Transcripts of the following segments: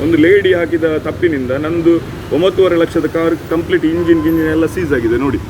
ಒಂದು ಲೇಡಿ ಹಾಕಿದ ತಪ್ಪಿನಿಂದ ನಂದು 9.5 ಲಕ್ಷದ ಕಾರ್ ಕಂಪ್ಲೀಟ್ ಇಂಜಿನ್ ಎಲ್ಲ ಸೀಸ್ ಆಗಿದೆ ನೋಡಿ.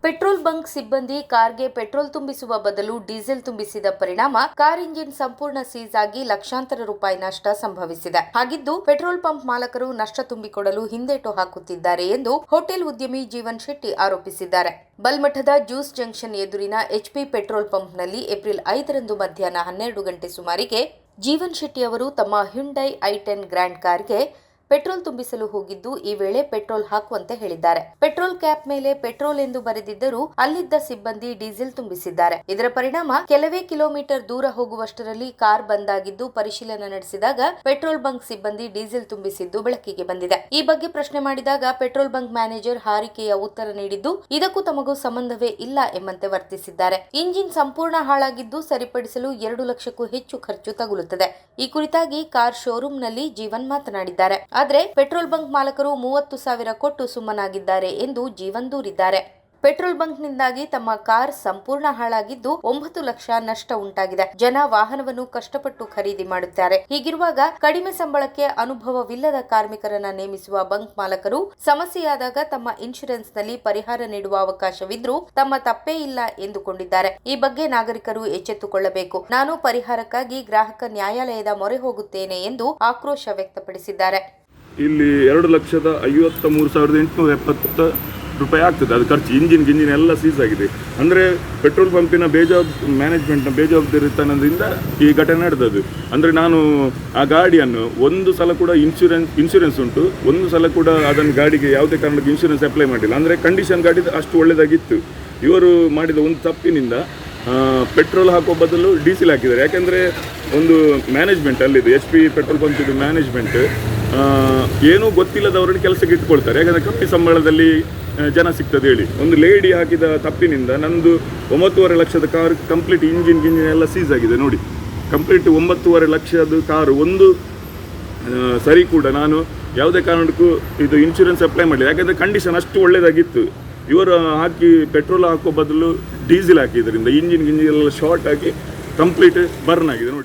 ಪೆಟ್ರೋಲ್ ಬಂಕ್ ಸಿಬ್ಬಂದಿ ಕಾರ್ಗೆ ಪೆಟ್ರೋಲ್ ತುಂಬಿಸುವ ಬದಲು ಡೀಸೆಲ್ ತುಂಬಿಸಿದ ಪರಿಣಾಮ ಕಾರ್ ಇಂಜಿನ್ ಸಂಪೂರ್ಣ ಸೀಸ್ ಆಗಿ ಲಕ್ಷಾಂತರ ರೂಪಾಯಿ ನಷ್ಟ ಸಂಭವಿಸಿದೆ. ಹಾಗಿದ್ದು ಪೆಟ್ರೋಲ್ ಪಂಪ್ ಮಾಲಕರು ನಷ್ಟ ತುಂಬಿಕೊಡಲು ಹಿಂದೇಟು ಹಾಕುತ್ತಿದ್ದಾರೆ ಎಂದು ಹೋಟೆಲ್ ಉದ್ಯಮಿ ಜೀವನ್ ಶೆಟ್ಟಿ ಆರೋಪಿಸಿದ್ದಾರೆ. ಬಲ್ಮಠದ ಜ್ಯೂಸ್ ಜಂಕ್ಷನ್ ಎದುರಿನ HP ಪೆಟ್ರೋಲ್ ಪಂಪ್ನಲ್ಲಿ ಏಪ್ರಿಲ್ 5ರಂದು ಮಧ್ಯಾಹ್ನ 12 ಗಂಟೆ ಸುಮಾರಿಗೆ ಜೀವನ್ ಶೆಟ್ಟಿ ಅವರು ತಮ್ಮ ಹ್ಯುಂಡೈ i10 ಗ್ರ್ಯಾಂಡ್ ಕಾರ್ಗೆ ಪೆಟ್ರೋಲ್ ತುಂಬಿಸಲು ಹೋಗಿದ್ದು ಈ ವೇಳೆ ಪೆಟ್ರೋಲ್ ಹಾಕುವಂತೆ ಹೇಳಿದ್ದಾರೆ. ಪೆಟ್ರೋಲ್ ಕ್ಯಾಪ್ ಮೇಲೆ ಪೆಟ್ರೋಲ್ ಎಂದು ಬರೆದಿದ್ದರೂ ಅಲ್ಲಿದ್ದ ಸಿಬ್ಬಂದಿ ಡೀಸೆಲ್ ತುಂಬಿಸಿದ್ದಾರೆ. ಇದರ ಪರಿಣಾಮ ಕೆಲವೇ ಕಿಲೋಮೀಟರ್ ದೂರ ಹೋಗುವಷ್ಟರಲ್ಲಿ ಕಾರ್ ಬಂದಾಗಿದ್ದು ಪರಿಶೀಲನೆ ನಡೆಸಿದಾಗ ಪೆಟ್ರೋಲ್ ಬಂಕ್ ಸಿಬ್ಬಂದಿ ಡೀಸೆಲ್ ತುಂಬಿಸಿದ್ದು ಬೆಳಕಿಗೆ ಬಂದಿದೆ. ಈ ಬಗ್ಗೆ ಪ್ರಶ್ನೆ ಮಾಡಿದಾಗ ಪೆಟ್ರೋಲ್ ಬಂಕ್ ಮ್ಯಾನೇಜರ್ ಹಾರಿಕೆಯ ಉತ್ತರ ನೀಡಿದ್ದು ಇದಕ್ಕೂ ತಮಗೂ ಸಂಬಂಧವೇ ಇಲ್ಲ ಎಂಬಂತೆ ವರ್ತಿಸಿದ್ದಾರೆ. ಇಂಜಿನ್ ಸಂಪೂರ್ಣ ಹಾಳಾಗಿದ್ದು ಸರಿಪಡಿಸಲು 2 ಲಕ್ಷಕ್ಕೂ ಹೆಚ್ಚು ಖರ್ಚು ತಗುಲುತ್ತದೆ. ಈ ಕುರಿತಾಗಿ ಕಾರ್ ಶೋರೂಮ್ನಲ್ಲಿ ಜೀವನ್ ಮಾತನಾಡಿದ್ದಾರೆ. ಆದರೆ ಪೆಟ್ರೋಲ್ ಬಂಕ್ ಮಾಲಕರು 30,000 ಕೊಟ್ಟು ಸುಮ್ಮನಾಗಿದ್ದಾರೆ ಎಂದು ಜೀವನ್ ದೂರಿದ್ದಾರೆ. ಪೆಟ್ರೋಲ್ ಬಂಕ್ನಿಂದಾಗಿ ತಮ್ಮ ಕಾರ್ ಸಂಪೂರ್ಣ ಹಾಳಾಗಿದ್ದು 9 ಲಕ್ಷ ನಷ್ಟ ಉಂಟಾಗಿದೆ. ಜನ ವಾಹನವನ್ನು ಕಷ್ಟಪಟ್ಟು ಖರೀದಿ ಮಾಡುತ್ತಾರೆ. ಹೀಗಿರುವಾಗ ಕಡಿಮೆ ಸಂಬಳಕ್ಕೆ ಅನುಭವವಿಲ್ಲದ ಕಾರ್ಮಿಕರನ್ನ ನೇಮಿಸುವ ಬಂಕ್ ಮಾಲಕರು ಸಮಸ್ಯೆಯಾದಾಗ ತಮ್ಮ ಇನ್ಶೂರೆನ್ಸ್ನಲ್ಲಿ ಪರಿಹಾರ ನೀಡುವ ಅವಕಾಶವಿದ್ರೂ ತಮ್ಮ ತಪ್ಪೇ ಇಲ್ಲ ಎಂದುಕೊಂಡಿದ್ದಾರೆ. ಈ ಬಗ್ಗೆ ನಾಗರಿಕರು ಎಚ್ಚೆತ್ತುಕೊಳ್ಳಬೇಕು. ನಾನು ಪರಿಹಾರಕ್ಕಾಗಿ ಗ್ರಾಹಕ ನ್ಯಾಯಾಲಯದ ಮೊರೆ ಹೋಗುತ್ತೇನೆ ಎಂದು ಆಕ್ರೋಶ ವ್ಯಕ್ತಪಡಿಸಿದ್ದಾರೆ. ಇಲ್ಲಿ 2,53,870 ರೂಪಾಯಿ ಆಗ್ತದೆ. ಅದು ಖರ್ಚು ಇಂಜಿನ್ ಎಲ್ಲ ಸೀಸ್ ಆಗಿದೆ. ಅಂದರೆ ಪೆಟ್ರೋಲ್ ಪಂಪಿನ ಮ್ಯಾನೇಜ್ಮೆಂಟ್ನ ಬೇಜವಾಬ್ದಾರಿತನದಿಂದ ಈ ಘಟನೆ ನಡೆದದ್ದು. ಅಂದರೆ ನಾನು ಆ ಗಾಡಿಯನ್ನು ಒಂದು ಸಲ ಕೂಡ ಇನ್ಶೂರೆನ್ಸ್ ಉಂಟು, ಒಂದು ಸಲ ಕೂಡ ಅದನ್ನು ಗಾಡಿಗೆ ಯಾವುದೇ ಕಾರಣಕ್ಕೆ ಇನ್ಶೂರೆನ್ಸ್ ಅಪ್ಲೈ ಮಾಡಿಲ್ಲ. ಅಂದರೆ ಕಂಡೀಷನ್ ಗಾಡಿ ಅಷ್ಟು ಒಳ್ಳೆಯದಾಗಿತ್ತು. ಇವರು ಮಾಡಿದ ಒಂದು ತಪ್ಪಿನಿಂದ ಪೆಟ್ರೋಲ್ ಹಾಕುವ ಬದಲು ಡೀಸೆಲ್ ಹಾಕಿದ್ದಾರೆ. ಯಾಕೆಂದರೆ ಒಂದು ಮ್ಯಾನೇಜ್ಮೆಂಟ್ ಅಲ್ಲಿದೆ, HP ಪೆಟ್ರೋಲ್ ಪಂಪಿದು ಮ್ಯಾನೇಜ್ಮೆಂಟ್ ಏನೂ ಗೊತ್ತಿಲ್ಲದವರನ್ನು ಕೆಲಸಕ್ಕೆ ಇಟ್ಕೊಳ್ತಾರೆ. ಯಾಕಂದರೆ ಕಮ್ಮಿ ಸಂಬಳದಲ್ಲಿ ಜನ ಸಿಗ್ತದೆ ಹೇಳಿ. ಒಂದು ಲೇಡಿ ಹಾಕಿದ ತಪ್ಪಿನಿಂದ ನಂದು 9.5 ಲಕ್ಷದ ಕಾರ್ ಕಂಪ್ಲೀಟ್ ಇಂಜಿನ್ ಎಲ್ಲ ಸೀಸ್ ಆಗಿದೆ ನೋಡಿ. ಕಂಪ್ಲೀಟ್ 9.5 ಲಕ್ಷದ ಕಾರು ಒಂದು ಸರಿ ಕೂಡ ನಾನು ಯಾವುದೇ ಕಾರಣಕ್ಕೂ ಇದು ಇನ್ಶೂರೆನ್ಸ್ ಅಪ್ಲೈ ಮಾಡಲಿಲ್ಲ. ಯಾಕಂದರೆ ಕಂಡೀಷನ್ ಅಷ್ಟು ಒಳ್ಳೆಯದಾಗಿತ್ತು. ಇವರು ಹಾಕಿ ಪೆಟ್ರೋಲ್ ಹಾಕೋ ಬದಲು ಡೀಸೆಲ್ ಹಾಕಿದ್ರಿಂದ ಇಂಜಿನ್ ಎಲ್ಲ ಶಾರ್ಟ್ ಆಗಿ ಕಂಪ್ಲೀಟ್ ಬರ್ನ್ ಆಗಿದೆ ನೋಡಿ.